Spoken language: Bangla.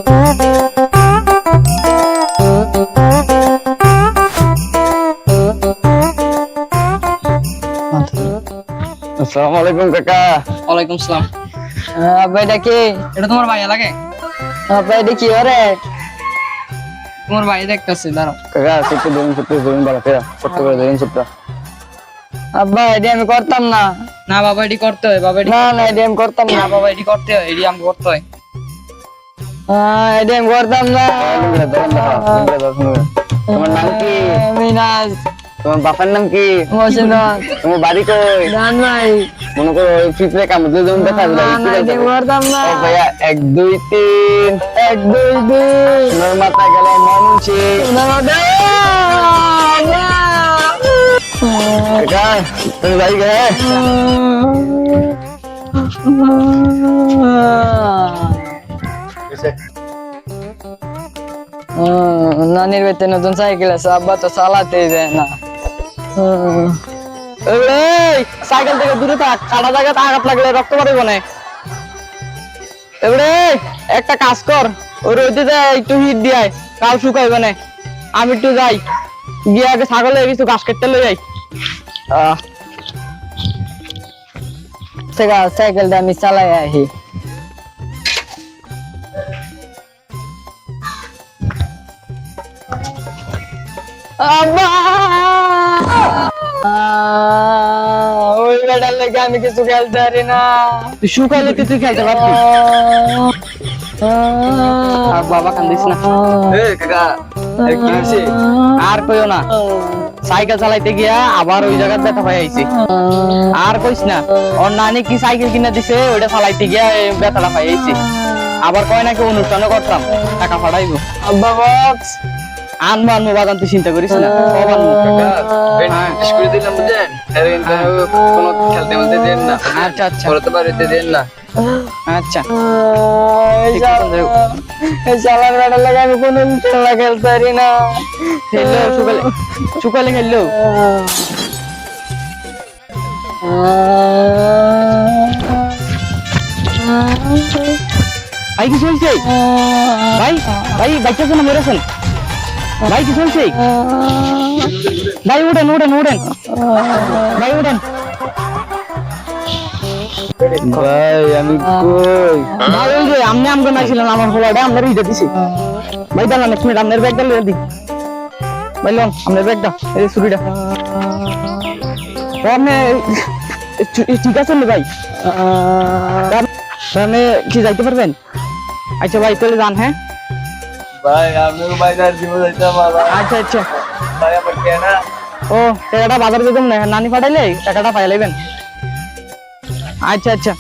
আসসালামু আলাইকুম কাকা। ওয়ালাইকুম সালাম। আব্বা এটা কি? এটা তোমার ভাইয়া লাগে? আব্বা এটা কি ওরে? তোমার ভাই দেখতেছে, দাঁড়াও। কাকা ছোট্ট ধরুন বাড়াতে ছোট্ট করে ধরুন ছোট্ট। আব্বা এটা আমি করতাম না। না বাবা, এটি করতে হয় বাবা, না না এটা আমি করতাম না। না বাবা, এটি করতে হয়, এটি আমি করতে হয়। এটা আমি করতাম না। তোমার নাম কি? মিনাজ। তোমার বাবার নাম কি? মসজিদ। তোমার বাড়ি কই? জান ভাই। মনে করো ওই ফিফরে কামড় দিয়ে যেমন দেখা যায়। না না এটা আমি করতাম না। ও ভাইয়া 1 2 3 1 2 3 সোনার মাথা গেল ময়মনসিংহ। কাকা তুমি যাই গে। নানির বাড়িতে নতুন সাইকেল আছে, আব্বা তো চালাতেই দেয় না। সাইকেল থেকে দূরে থাক, কাটা জায়গাতে আঘাত লাগলে রক্ত পড়ে বনে। এবারে একটা কাজ কর, ওই রোদে যায় একটু হিট দিয়ে কাল শুকাইবে না। আমি একটু যাই, গিয়ে আগে ছাগলে কিছু ঘাস কেটে লই যাই। সাইকেলটা আমি চালাই আহি। আব্বা ওই বেটার লেগে আমি কিছু খেলতে পারি না। তুই শুকাইলে তুই খেলতে পারবি। আর বাবা কান্দিস না। কাকা কি হইছে? আর কইও না, সাইকেল চালাইতে গিয়া আবার ওই জায়গায় ব্যথা পাই আইছি। আর কইস না, ওর নানি কি সাইকেল কিনা দিছে, ওইটা চালাইতে গিয়া এই ব্যথাটা পাই আইছি। আবার কয় নাকি অনুষ্ঠানও করতাম, টাকা পাঠাইবো। আব্বা বক্স আনবো আনবো বাগান, তুই চিন্তা করিস না, সব আনবো। বেশ করে দিলাম বুঝলেন। কোনো খেলতে মধ্যে দেন না। আচ্ছা আচ্ছা করতে বাড়িতে দেন না। আচ্ছা। এই চালার বেটার লেগে আমি কোনো খেলা খেলতে পারি না। খেললো শুকালে, শুকালে খেললো। ভাই কি চলছে? ভাই ভাই বাচ্চা না মেরেছেন? ভাই কি চলছে? ভাই উঠেন উঠেন উঠেন, ভাই উঠেন। ভাই আমি কই? ভাই ওই যে আমনে আমগো নাইছিলেন, আমার ফলাটা আপনার ইটা দিছি। ভাই দাঁড়ান এক মিনিট, আপনার ব্যাগটা লয়ে দি। ভাই লোন আপনার ব্যাগটা, এই ছুরিটা। আপনি ঠিক আছেন ভাই? আপনি কি যাইতে পারবেন? আচ্ছা ভাই তাহলে যান। হ্যাঁ ভাই আমি বাইরে জীবন যাইতাম ভাই। আচ্ছা আচ্ছা। ভাই আমার কেনা ও টাকাটা বাজার যেতাম না, নানি পাঠাইলে টাকাটা পাই লাইবেন। আচ্ছা আচ্ছা।